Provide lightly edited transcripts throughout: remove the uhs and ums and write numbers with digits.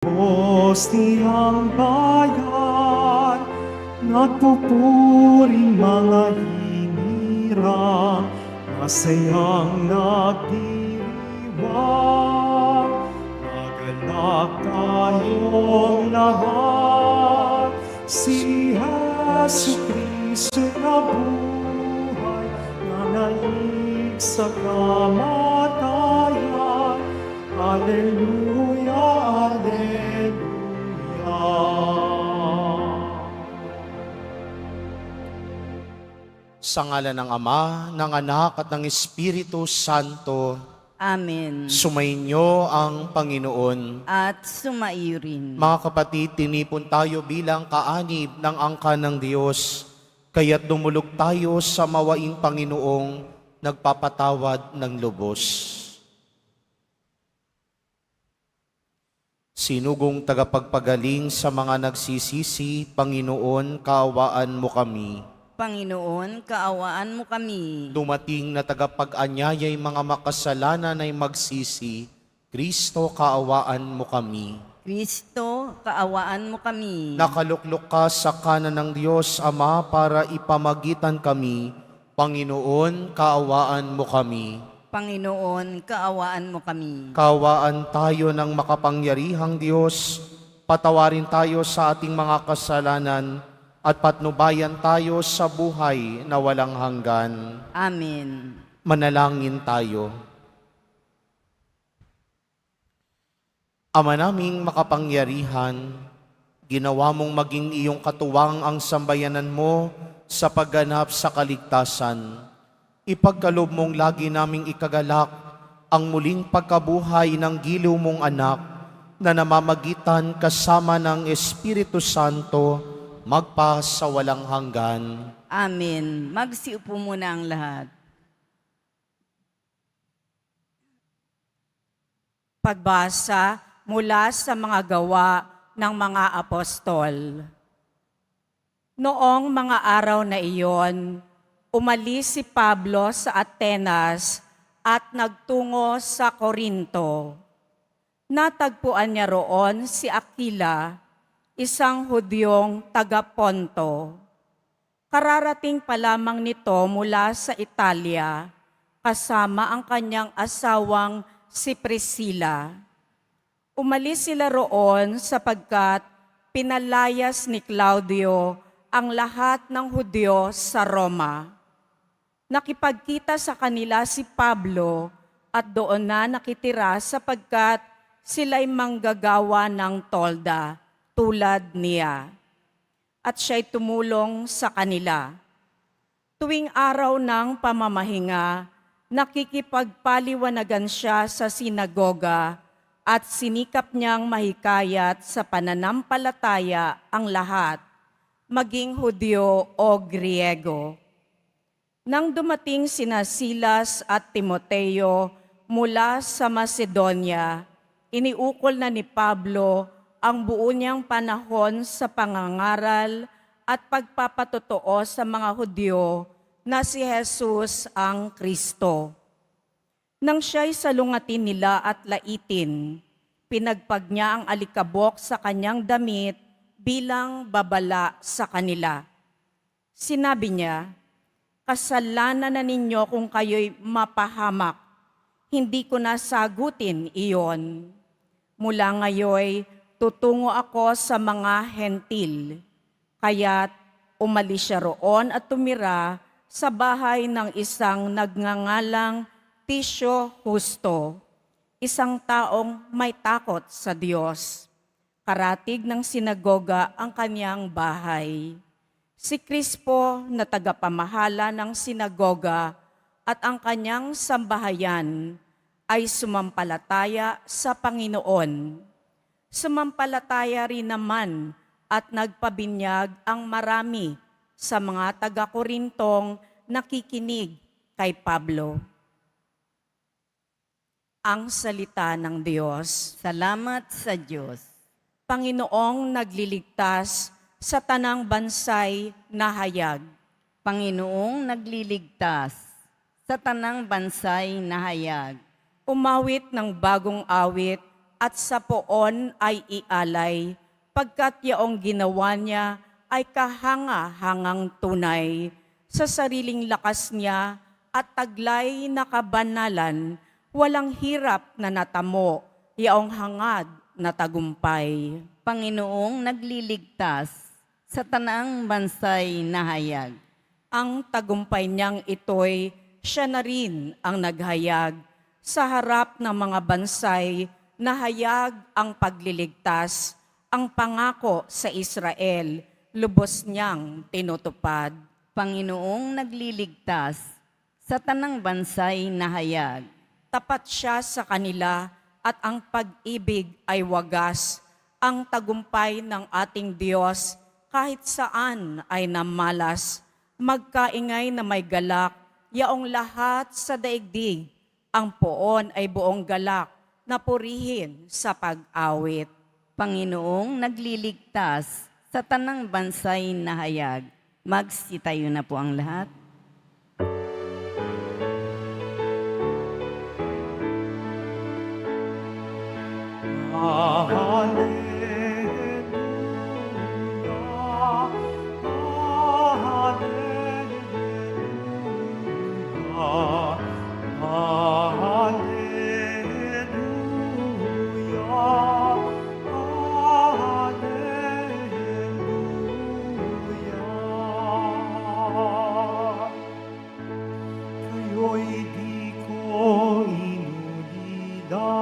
Diyos niyang bayan, nagpupuring mga hinirang, masayang nagdiriwang, magalak tayong lahat. Si Jesu-Cristo na buhay, nanaig sa kamatayan. Alleluia, Alleluia. Sa ngalan ng Ama, ng Anak at ng Espiritu Santo, Amen. sumainyo ang Panginoon. At sumaiyo rin. Mga kapatid, tinipon tayo bilang kaanib ng angkan ng Diyos, kaya't dumulog tayo sa mawaing Panginoong nagpapatawad ng lubos. Sinugong tagapagpagaling sa mga nagsisisi, Panginoon, kaawaan mo kami. Panginoon, kaawaan mo kami. Dumating na tagapag-anyaya'y mga makasalanan ay magsisi, Kristo, kaawaan mo kami. Kristo, kaawaan mo kami. Nakaluklok ka sa kanan ng Diyos Ama para ipamagitan kami, Panginoon, kaawaan mo kami. Panginoon, kaawaan mo kami. Kaawaan tayo ng makapangyarihang Diyos, patawarin tayo sa ating mga kasalanan, at patnubayan tayo sa buhay na walang hanggan. Amen. Manalangin tayo. Ama naming makapangyarihan, ginawa mong maging iyong katuwang ang sambayanan mo sa pagganap sa kaligtasan. Ipagkaloob mong lagi naming ikagalak ang muling pagkabuhay ng giliw mong anak na namamagitan kasama ng Espiritu Santo magpa sa walang hanggan. Amen. Magsiupo muna ang lahat. Pagbasa mula sa mga gawa ng mga apostol. Noong mga araw na iyon, umalis si Pablo sa Atenas at nagtungo sa Corinto. Natagpuan niya roon si Aquila, isang Hudyong taga-Ponto. Kararating pa lamang nito mula sa Italia, kasama ang kanyang asawang si Priscilla. Umalis sila roon sapagkat pinalayas ni Claudio ang lahat ng Hudyo sa Roma. Nakipagkita sa kanila si Pablo at doon na nakitira sapagkat sila'y manggagawa ng tolda tulad niya. At siya'y tumulong sa kanila. Tuwing araw ng pamamahinga, nakikipagpaliwanagan siya sa sinagoga at sinikap niyang mahikayat sa pananampalataya ang lahat, maging Hudyo o Griego. Nang dumating sina Silas at Timoteo mula sa Macedonia, iniukol na ni Pablo ang buo niyang panahon sa pangangaral at pagpapatotoo sa mga Hudyo na si Jesus ang Kristo. Nang siya'y salungatin nila at laitin, pinagpag niya ang alikabok sa kanyang damit bilang babala sa kanila. Sinabi niya, "Kasalanan na ninyo kung kayo'y mapahamak. Hindi ko na sagutin iyon. Mula ngayoy, tutungo ako sa mga hentil." Kaya't umalis siya roon at tumira sa bahay ng isang nagngangalang Tisyo Justo, isang taong may takot sa Diyos. Karatig ng sinagoga ang kanyang bahay. Si Crispo na tagapamahala ng sinagoga at ang kanyang sambahayan ay sumampalataya sa Panginoon. Sumampalataya rin naman at nagpabinyag ang marami sa mga taga-Korintong nakikinig kay Pablo. Ang salita ng Diyos. Salamat sa Diyos. Panginoong nagliligtas sa tanang bansay na hayag. Panginoong nagliligtas sa tanang bansay na hayag. Umawit ng bagong awit at sa poon ay ialay, pagkat yaong ginawa niya ay kahanga-hangang tunay. Sa sariling lakas niya at taglay na kabanalan, walang hirap na natamo, yaong hangad na tagumpay. Panginoong nagliligtas, sa tanang bansay nahayag. Ang tagumpay niyang ito'y siya na rin ang naghayag. Sa harap ng mga bansay, nahayag ang pagliligtas, ang pangako sa Israel, lubos niyang tinutupad. Panginoong nagliligtas, sa tanang bansay nahayag. Tapat siya sa kanila at ang pag-ibig ay wagas. Ang tagumpay ng ating Diyos kahit saan ay namalas. Magkaingay na may galak, yaong lahat sa daigdig. Ang poon ay buong galak na purihin sa pag-awit. Panginoong nagliligtas, sa tanang bansay nahayag. Magsitayo na po ang lahat. Kayo'y di ko inulida.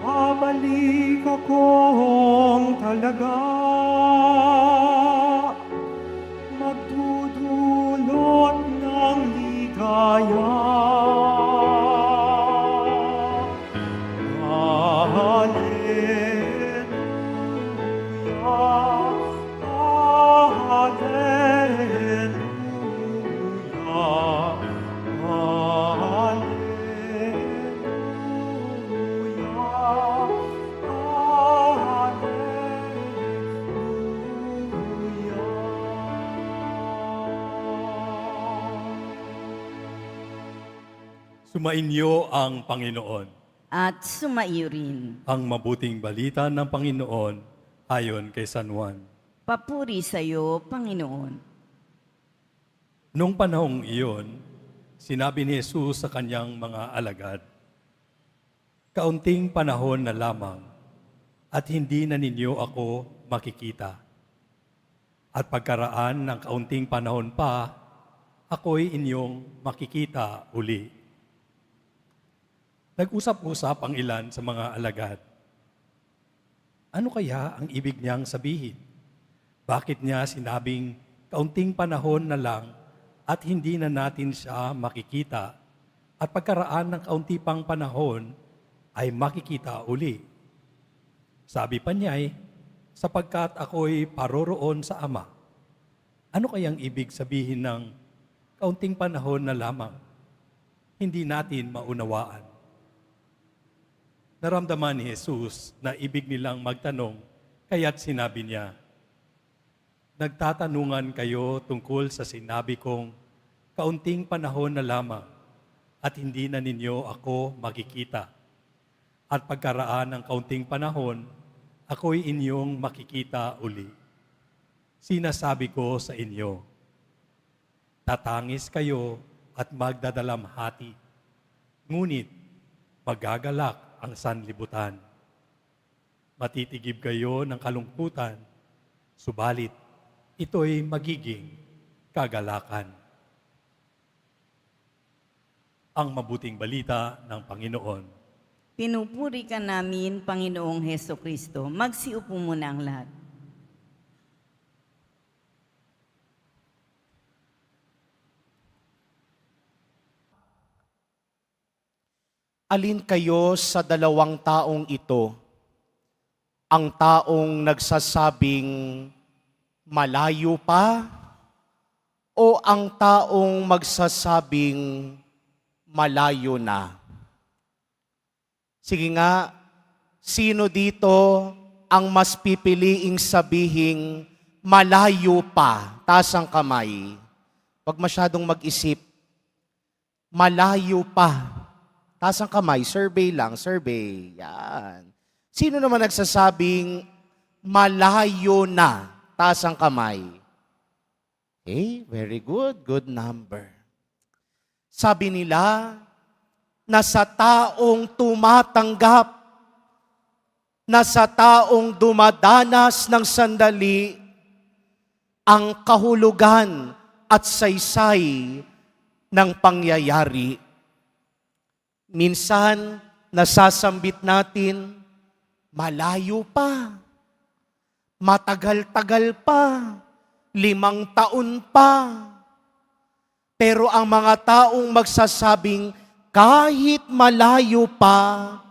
Babalik akong talaga. Magdudulot ng ligaya. Sumainyo ang Panginoon. At sumaiyo rin. Ang mabuting balita ng Panginoon ayon kay San Juan. Papuri sa iyo, Panginoon. Nung panahong iyon, sinabi ni Jesus sa kanyang mga alagad, "Kaunting panahon na lamang at hindi na ninyo ako makikita. At pagkaraan ng kaunting panahon pa, ako'y inyong makikita uli." Nag-usap-usap ang ilan sa mga alagad. Ano kaya ang ibig niyang sabihin? Bakit niya sinabing kaunting panahon na lang at hindi na natin siya makikita at pagkaraan ng kaunti pang panahon ay makikita uli? Sabi pa niya sapagkat ako'y paroroon sa Ama. Ano kayang ibig sabihin ng kaunting panahon na lamang? Hindi natin maunawaan. Naramdaman ni Jesus na ibig nilang magtanong, kaya't sinabi niya, "Nagtatanungan kayo tungkol sa sinabi kong, kaunting panahon na lamang at hindi na ninyo ako makikita. At pagkaraan ng kaunting panahon, ako'y inyong makikita uli. Sinasabi ko sa inyo, tatangis kayo at magdadalamhati, ngunit magagalak ang sanlibutan. Matitigib kayo ng kalungkutan, subalit ito'y magiging kagalakan." Ang mabuting balita ng Panginoon. Pinupuri ka namin, Panginoong Heso Kristo. Magsiupo muna ang lahat. Alin kayo sa dalawang taong ito? Ang taong nagsasabing malayo pa o ang taong magsasabing malayo na? Sige nga, sino dito ang mas pipiliing sabihing malayo pa? Taas ang kamay. Huwag masyadong mag-isip. Malayo pa. Taas ang kamay, survey lang, survey. Yan. Sino naman nagsasabing malayo na? Taas ang kamay. Okay, very good. Good number. Sabi nila, na sa taong tumatanggap, na sa taong dumadanas ng sandali, ang kahulugan at saysay ng pangyayari. Minsan, nasasambit natin, malayo pa, matagal-tagal pa, 5 taon pa. Pero ang mga taong magsasabing, kahit malayo pa,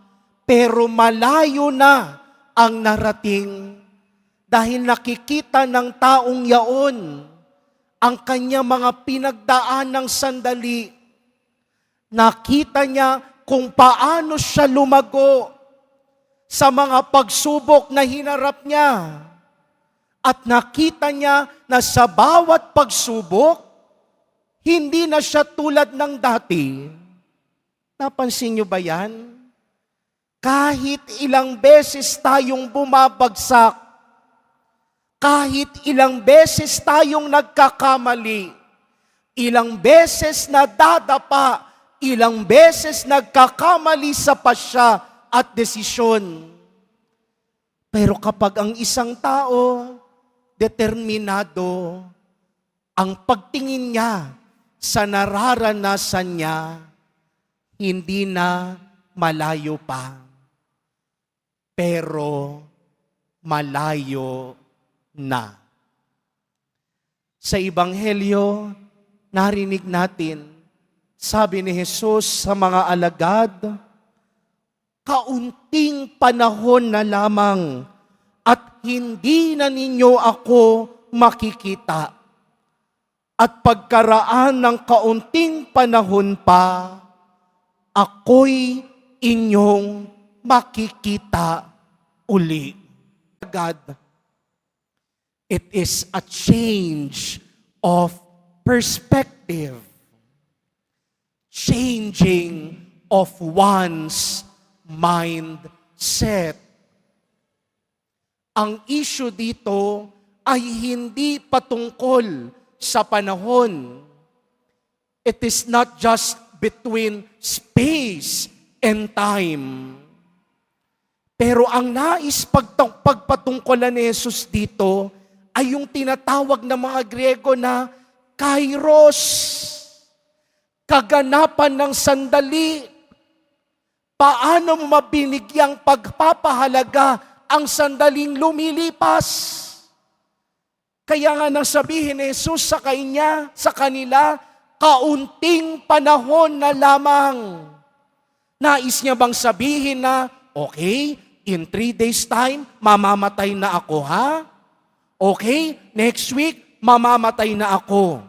pero malayo na ang narating, dahil nakikita ng taong yaon ang kanya mga pinagdaan ng sandali. Nakita niya kung paano siya lumago sa mga pagsubok na hinarap niya. At nakita niya na sa bawat pagsubok, hindi na siya tulad ng dati. Napansin niyo ba yan? Kahit ilang beses tayong bumabagsak, kahit ilang beses tayong nagkakamali, ilang beses na dadapa, ilang beses nagkakamali sa pasya at desisyon. Pero kapag ang isang tao determinado, ang pagtingin niya sa nararanasan niya, hindi na malayo pa, pero malayo na. Sa Ebanghelyo, narinig natin, sabi ni Jesus sa mga alagad, kaunting panahon na lamang at hindi na ninyo ako makikita. At pagkaraan ng kaunting panahon pa, ako'y inyong makikita uli. God, it is a change of perspective. Changing of one's mindset. Ang issue dito ay hindi patungkol sa panahon. It is not just between space and time. Pero ang nais pagpatungkolan ni Jesus dito ay yung tinatawag ng mga Griego na kairos. Kaganapan ng sandali. Paano mo mabinigyang pagpapahalaga ang sandaling lumilipas? Kaya nga nang sabihin ni Jesus sa kanila, kaunting panahon na lamang. Nais niya bang sabihin na, okay, in 3 days time, mamamatay na ako, ha? Okay, next week, mamamatay na ako.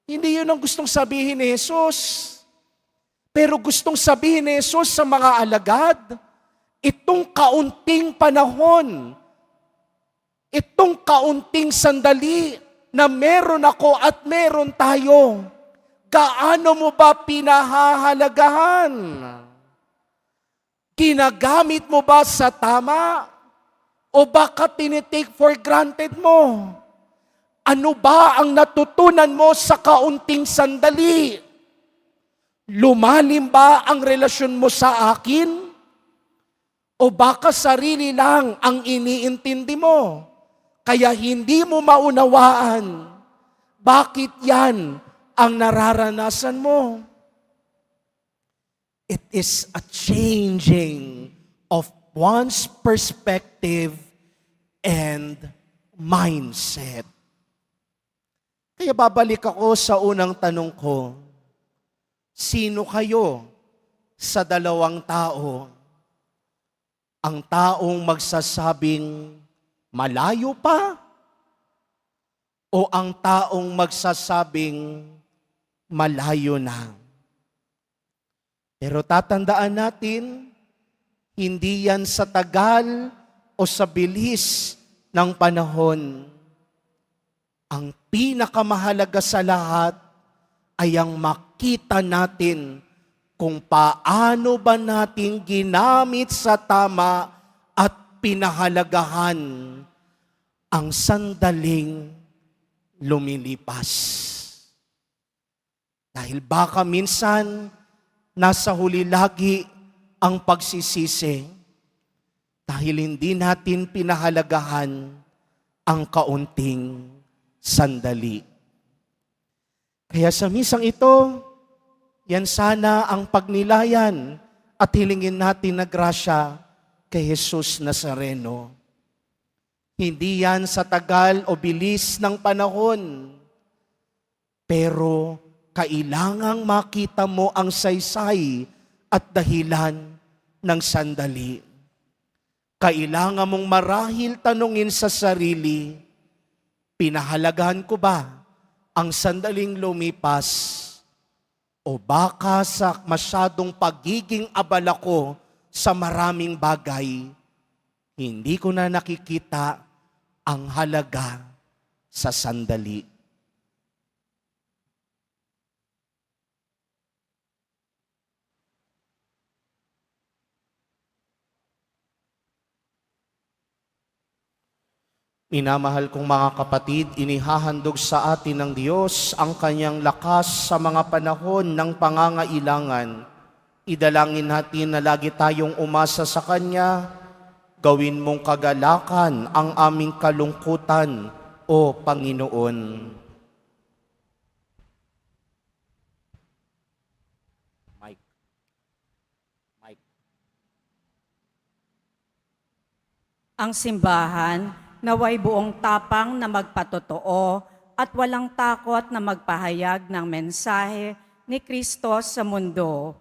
Hindi yun ang gustong sabihin ni Jesus. Pero gustong sabihin ni Jesus sa mga alagad, itong kaunting panahon, itong kaunting sandali na meron ako at meron tayo, gaano mo ba pinahahalagahan? Ginagamit mo ba sa tama? O baka tinitake for granted mo? Ano ba ang natutunan mo sa kaunting sandali? Lumalim ba ang relasyon mo sa akin? O baka sarili lang ang iniintindi mo? Kaya hindi mo maunawaan bakit yan ang nararanasan mo. It is a changing of one's perspective and mindset. Kaya babalik ako sa unang tanong ko, sino kayo sa dalawang tao? Ang taong magsasabing malayo pa? O ang taong magsasabing malayo na? Pero tatandaan natin, hindi yan sa tagal o sa bilis ng panahon. Ang pinakamahalaga sa lahat ay ang makita natin kung paano ba natin ginamit sa tama at pinahalagahan ang sandaling lumilipas. Dahil baka minsan, nasa huli lagi ang pagsisisi dahil hindi natin pinahalagahan ang kaunting sandali. Kaya sa misang ito, yan sana ang pagnilayan at hilingin natin na grasya kay Jesus Nazareno. Hindi yan sa tagal o bilis ng panahon, pero kailangang makita mo ang saysay at dahilan ng sandali. Kailangan mong marahil tanungin sa sarili, pinahalagahan ko ba ang sandaling lumipas? O baka sa masyadong pagiging abala ko sa maraming bagay, hindi ko na nakikita ang halaga sa sandali. Minamahal kong mga kapatid, inihahandog sa atin ng Diyos ang kanyang lakas sa mga panahon ng pangangailangan. Idalangin natin na lagi tayong umasa sa Kanya. Gawin mong kagalakan ang aming kalungkutan, O Panginoon. Mike. Ang simbahan, naway buong tapang na magpatotoo at walang takot na magpahayag ng mensahe ni Kristo sa mundo.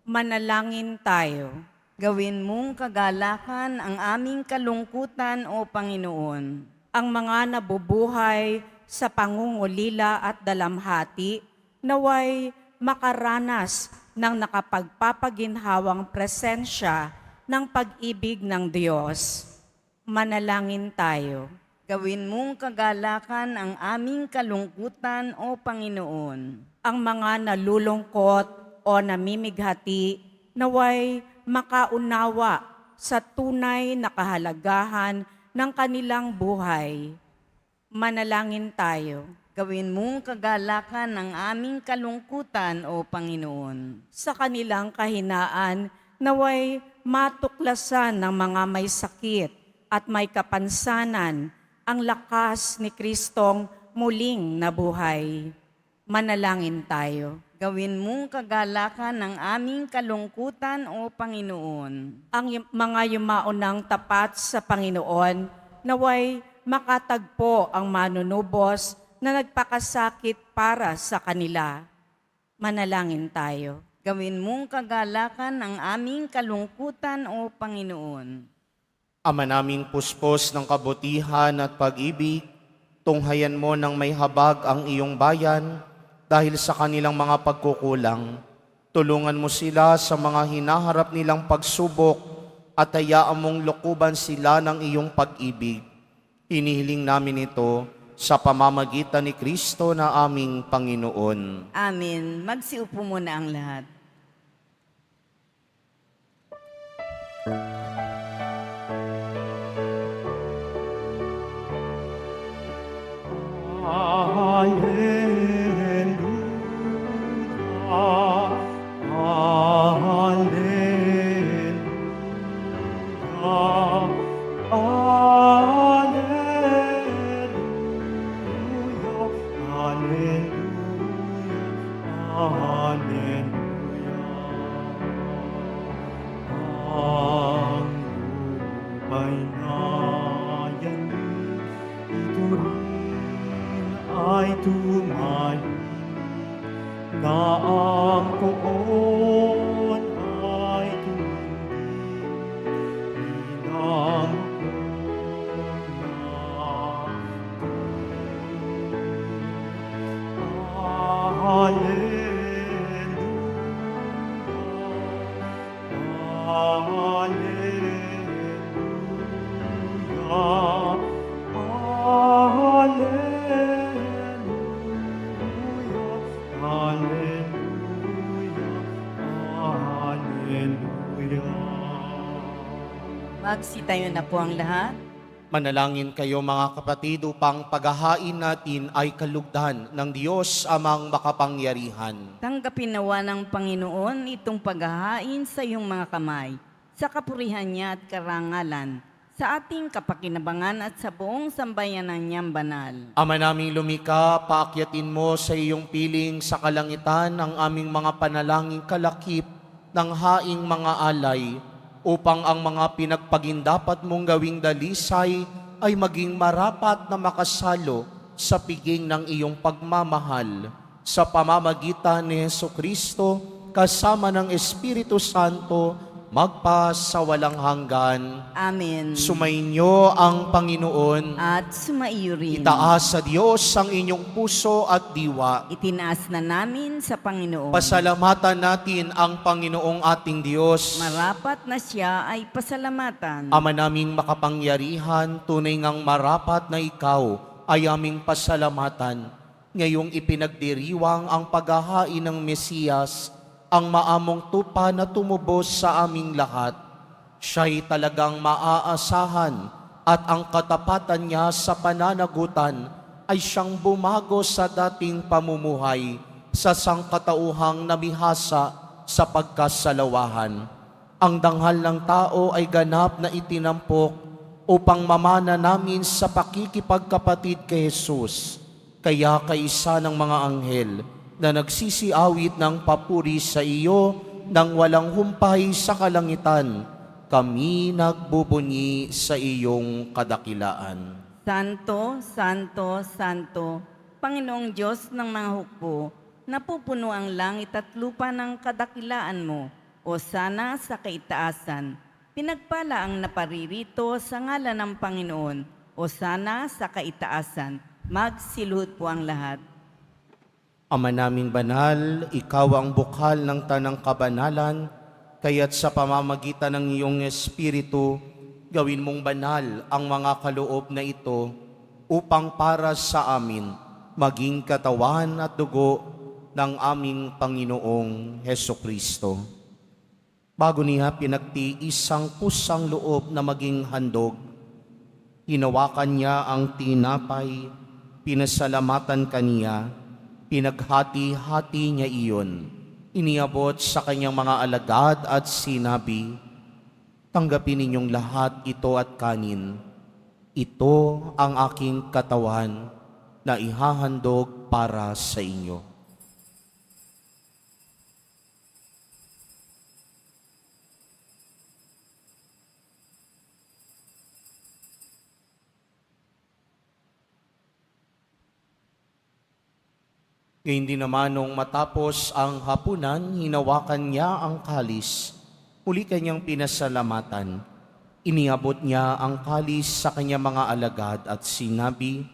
Manalangin tayo. Gawin mong kagalakan ang aming kalungkutan, O Panginoon. Ang mga nabubuhay sa pangungulila at dalamhati, naway makaranas ng nakapagpapaginhawang presensya ng pag-ibig ng Diyos. Manalangin tayo. Gawin mong kagalakan ang aming kalungkutan, O Panginoon. Ang mga nalulungkot o namimighati, naway makaunawa sa tunay na kahalagahan ng kanilang buhay. Manalangin tayo. Gawin mong kagalakan ang aming kalungkutan, O Panginoon. Sa kanilang kahinaan, naway matuklasan ng mga may sakit at may kapansanan ang lakas ni Kristong muling nabuhay. Manalangin tayo. Gawin mong kagalakan ang aming kalungkutan, O Panginoon. Ang mga yumaunang tapat sa Panginoon, naway makatagpo ang manunubos na nagpakasakit para sa kanila. Manalangin tayo. Gawin mong kagalakan ang aming kalungkutan, O Panginoon. Ama naming puspos ng kabutihan at pag-ibig, tunghayan mo ng may habag ang iyong bayan dahil sa kanilang mga pagkukulang. Tulungan mo sila sa mga hinaharap nilang pagsubok at hayaan mong lukuban sila ng iyong pag-ibig. Hinihiling namin ito sa pamamagitan ni Kristo na aming Panginoon. Amen. Magsiupo muna ang lahat. Ay tumayo na ang poon ay tumindi bilang Hallelujah, Hallelujah. Magsitayo na po ang lahat. Manalangin kayo mga kapatid upang paghahain natin ay kalugdan ng Diyos amang makapangyarihan. Tanggapin nawa ng Panginoon itong paghahain sa iyong mga kamay, sa kapurihan niya at karangalan, sa ating kapakinabangan at sa buong sambayanan niyang banal. Ama naming lumika, paakyatin mo sa iyong piling sa kalangitan ang aming mga panalangin kalakip ng haing mga alay, upang ang mga pinagpagindapat mong gawing dalisay ay maging marapat na makasalo sa piging ng iyong pagmamahal. Sa pamamagitan ni Jesucristo, kasama ng Espiritu Santo, magpa sa walang hanggan. Amen. Sumainyo ang Panginoon. At sumaiyo rin. Itaas sa Diyos ang inyong puso at diwa. Itinaas na namin sa Panginoon. Pasalamatan natin ang Panginoong ating Diyos. Marapat na siya ay pasalamatan. Ama naming makapangyarihan, tunay ngang marapat na ikaw ay aming pasalamatan. Ngayong ipinagdiriwang ang paghahain ng Mesiyas, ang maamong tupa na tumubos sa aming lahat. Siya'y talagang maaasahan at ang katapatan niya sa pananagutan ay siyang bumago sa dating pamumuhay sa sangkatauhang namihasa sa pagkasalawahan. Ang danghal ng tao ay ganap na itinampok upang mamana namin sa pakikipagkapatid kay Jesus. Kaya kaisa ng mga anghel na nagsisiawit ng papuri sa iyo nang walang humpay sa kalangitan, kami nagbubunyi sa iyong kadakilaan. Santo, Santo, Santo, Panginoong Diyos ng mga hukbo, napupuno ang langit at lupa ng kadakilaan mo, o sana sa kaitaasan. Pinagpala ang naparirito sa ngalan ng Panginoon, o sana sa kaitaasan. Magsiluhod po ang lahat. Ama naming banal, ikaw ang bukal ng tanang kabanalan, kaya't sa pamamagitan ng iyong Espiritu, gawin mong banal ang mga kaloob na ito upang para sa amin maging katawan at dugo ng aming Panginoong Hesukristo. Bago niya pinagtiis ang pusang loob na maging handog, hinawakan niya ang tinapay, pinasalamatan kaniya, pinaghati-hati niya iyon, iniabot sa kanyang mga alagad at sinabi, tanggapin ninyong lahat ito at kanin. Ito ang aking katawan na ihahandog para sa inyo. Ngayon din naman nung matapos ang hapunan, hinawakan niya ang kalis. Muli kanyang pinasalamatan. Iniabot niya ang kalis sa kanyang mga alagad at sinabi,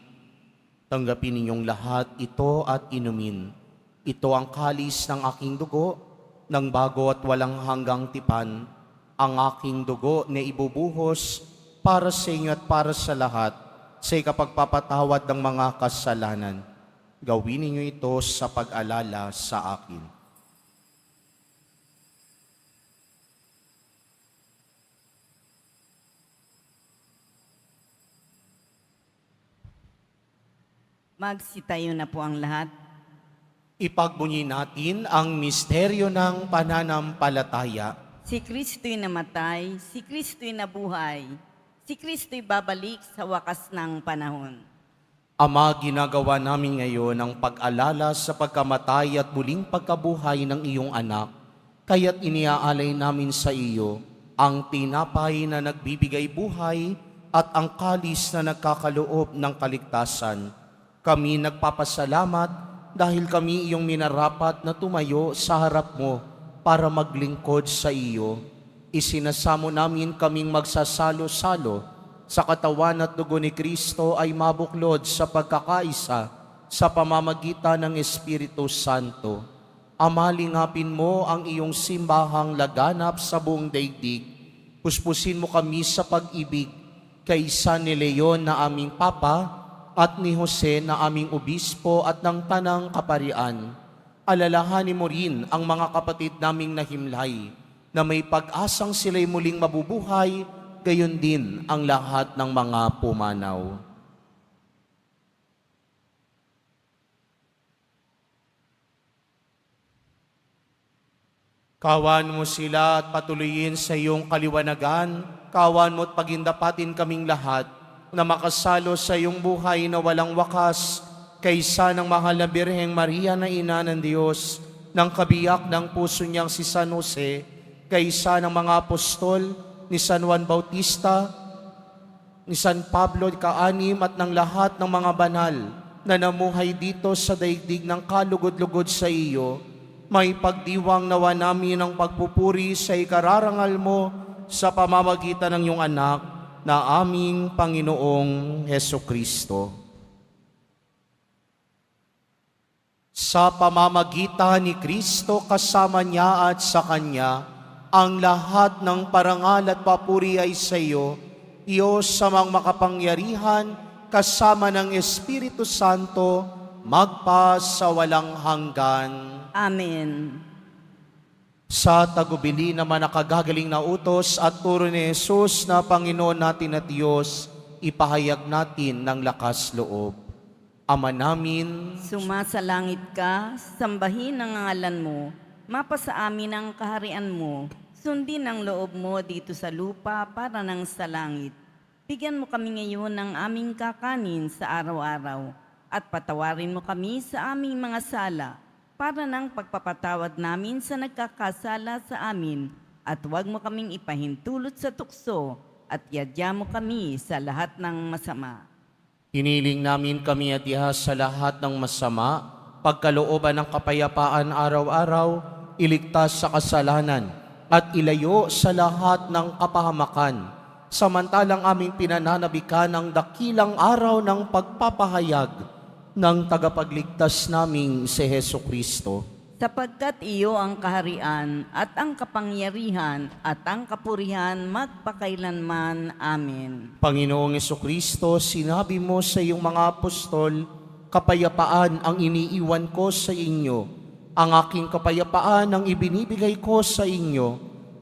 tanggapin ninyong lahat ito at inumin. Ito ang kalis ng aking dugo, ng bago at walang hanggang tipan. Ang aking dugo na ibubuhos para sa inyo at para sa lahat sa ikapagpapatawad ng mga kasalanan. Gawin ninyo ito sa pag-alala sa akin. Magsitayo na po ang lahat. Ipagbunyi natin ang misteryo ng pananampalataya. Si Kristo'y namatay, si Kristo'y nabuhay, si Kristo'y babalik sa wakas ng panahon. Ama, ginagawa namin ngayon ang pag-alala sa pagkamatay at muling pagkabuhay ng iyong anak, kaya't iniaalay namin sa iyo ang tinapay na nagbibigay buhay at ang kalis na nagkakaloob ng kaligtasan. Kami nagpapasalamat dahil kami iyong minarapat na tumayo sa harap mo para maglingkod sa iyo. Isinasamo namin kaming magsasalo-salo sa katawan at dugo ni Kristo ay mabuklod sa pagkakaisa sa pamamagitan ng Espiritu Santo. Ama, lingapin mo ang iyong simbahang laganap sa buong daigdig. Puspusin mo kami sa pag-ibig kaysa ni Leon na aming Papa at ni Jose na aming Obispo at ng Tanang Kaparian. Alalahanin mo rin ang mga kapatid naming nahimlay na may pag-asang sila'y muling mabubuhay gayon din ang lahat ng mga pumanaw. Kawan mo sila at patuloyin sa iyong kaliwanagan. Kawan mo at pagindapatin kaming lahat na makasalo sa iyong buhay na walang wakas kaysa ng mahal na Birheng Maria na Ina ng Diyos, ng kabiyak ng puso niyang si San Jose, kaysa ng mga apostol ni San Juan Bautista, ni San Pablo Kaanim at ng lahat ng mga banal na namuhay dito sa daigdig ng kalugod-lugod sa iyo. May pagdiwang nawa namin ang pagpupuri sa ikararangal mo sa pamamagitan ng iyong anak na aming Panginoong Heso Kristo. Sa pamamagitan ni Kristo kasama niya at sa Kanya, ang lahat ng parangal at papuri ay sa iyo, Diyos samang makapangyarihan, kasama ng Espiritu Santo, magpa sa walang hanggan. Amen. Sa tagubili naman nakagagaling na utos at turo ni Jesus na Panginoon natin at Diyos, ipahayag natin ng lakas loob. Ama namin, Sumasalangit ka, sambahin ang ngalan mo, mapasa amin ang kaharian mo, sundin ang loob mo dito sa lupa para nang sa langit. Bigyan mo kami ngayon ng aming kakanin sa araw-araw, at patawarin mo kami sa aming mga sala, para ng pagpapatawad namin sa nagkakasala sa amin, at huwag mo kaming ipahintulot sa tukso, at yadya mo kami sa lahat ng masama. hiniling namin kami at ihas sa lahat ng masama, pagkalooban ng kapayapaan araw-araw, iligtas sa kasalanan, at ilayo sa lahat ng kapahamakan, samantalang aming pinananabikan ang dakilang araw ng pagpapahayag ng tagapagligtas naming si Heso Kristo. Sapagkat iyo ang kaharian at ang kapangyarihan at ang kapurihan magpakailanman. Amen. Panginoong Jesucristo, sinabi mo sa iyong mga apostol, kapayapaan ang iniiwan ko sa inyo. Ang aking kapayapaan ang ibinibigay ko sa inyo.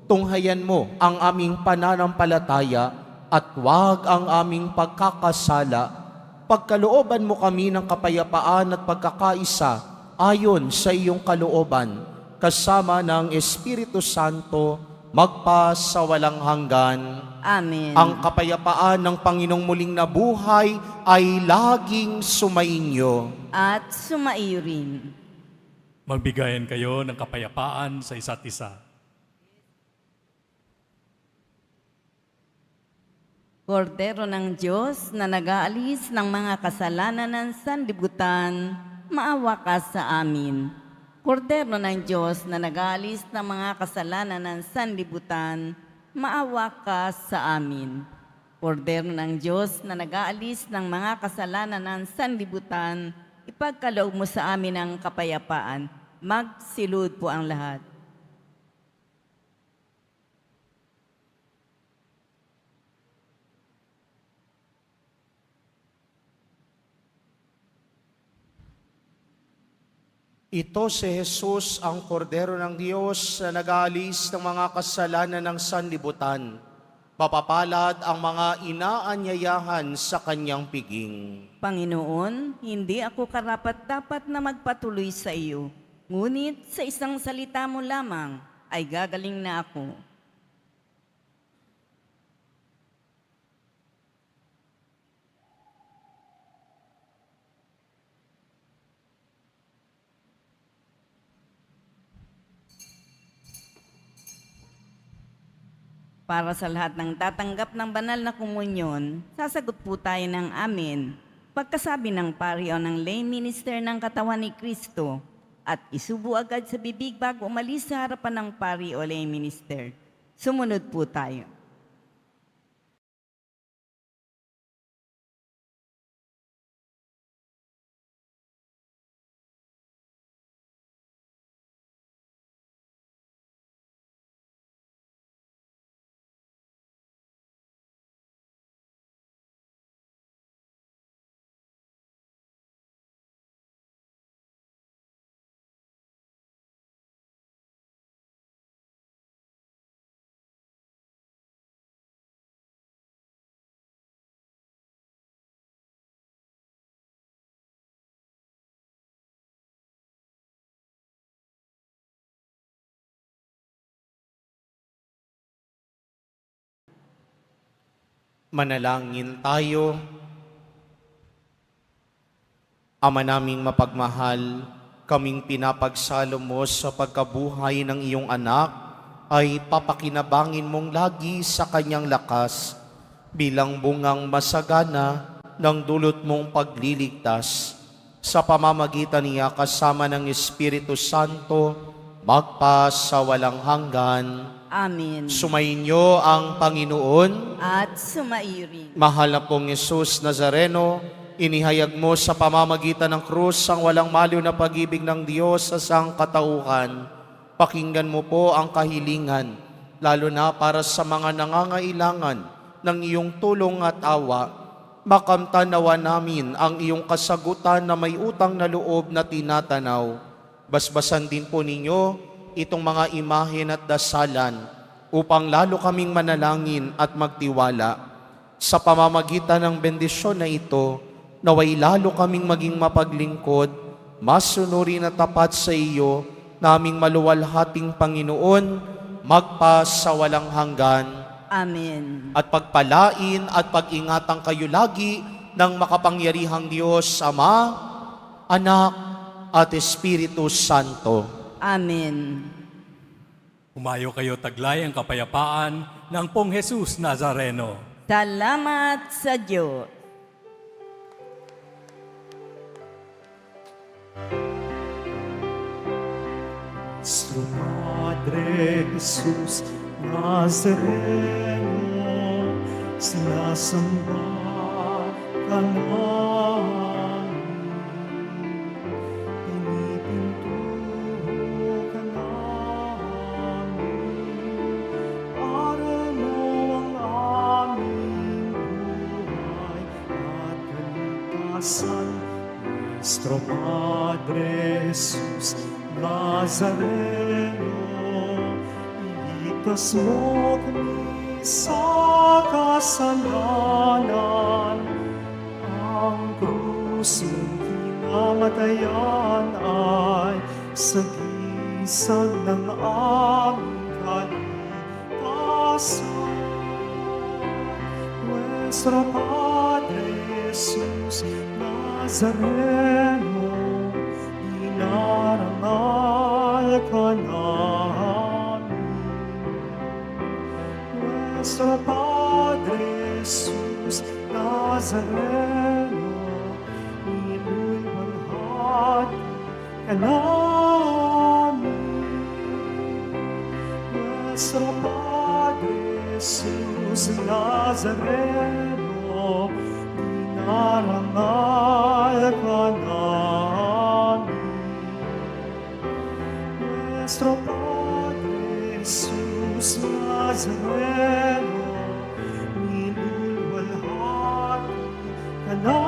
Tunghayan mo ang aming pananampalataya at huwag ang aming pagkakasala. Pagkalooban mo kami ng kapayapaan at pagkakaisa ayon sa iyong kalooban, kasama ng Espiritu Santo, magpa sa walang hanggan. Amen. Ang kapayapaan ng Panginoong muling nabuhay ay laging sumainyo. At sumaiyo rin. Magbigayan kayo ng kapayapaan sa isa't isa. Kordero ng Diyos na nag-aalis ng mga kasalanan ng sanlibutan, maawa ka sa amin. Kordero ng Diyos na nag-aalis ng mga kasalanan ng sanlibutan, maawa ka sa amin. Kordero ng Diyos na nag-aalis ng mga kasalanan ng sanlibutan, ipagkaloob mo sa amin ang kapayapaan. Magsilud po ang lahat. Ito si Jesus, ang kordero ng Diyos na nag-aalis ng mga kasalanan ng sanlibutan. Papapalad ang mga inaanyayahan sa kanyang piging. Panginoon, hindi ako karapat-dapat na magpatuloy sa iyo. Ngunit sa isang salita mo lamang ay gagaling na ako. Para sa lahat ng tatanggap ng banal na komunyon, sasagot po tayo ng amen. Pagkasabi ng pari o ng lay minister ng katawan ni Kristo at isubo agad sa bibig bago umalis sa harapan ng pari o lay minister. Sumunod po tayo. Manalangin tayo. Ama naming mapagmahal, kaming pinapagsalo mo sa pagkabuhay ng iyong anak, ay papakinabangin mong lagi sa kanyang lakas bilang bungang masagana ng dulot mong pagliligtas. Sa pamamagitan niya kasama ng Espiritu Santo, magpas sa walang hanggan. Amen. Sumainyo ang Panginoon. At sumairin. Mahal na pong Jesus Nazareno, inihayag mo sa pamamagitan ng krus ang walang maliw na pag-ibig ng Diyos sa sangkatauhan. Pakinggan mo po ang kahilingan, lalo na para sa mga nangangailangan ng iyong tulong at awa. Makamtanawa namin ang iyong kasagutan na may utang na loob na tinatanaw. Basbasan din po ninyo itong mga imahen at dasalan upang lalo kaming manalangin at magtiwala. Sa pamamagitan ng bendisyon na ito, naway lalo kaming maging mapaglingkod, masunurin at tapat sa iyo, naming maluwalhating Panginoon, magpas sa walang hanggan. Amen. At pagpalain at pag-ingatan kayo lagi ng makapangyarihang Diyos, Ama, Anak, at Espiritu Santo. Amen. Humayo kayo taglay ang kapayapaan ng Pong Jesus Nazareno. Salamat sa Diyos. Nuestro Padre Jesús Nazareno, sinasamba ka namin. Pinipintuho ka namin. Aral mo ang aming buhay at kaligtasan. Nuestro Padre Jesús Nazareno, iligtas mo kami sa kasalanan. Ang krus mong kinamatayan ay sagisag ng aming kaligtasan. Nuestro Padre Jesus Nazareno, inarangal ka namin. Nuestro Padre Jesus Nazareno, inulwalhati ka namin. Nuestro Padre Jesus Nazareno, inarangal ka namin. Nuestro Padre Jesus Nazareno, inulwalhati ka namin.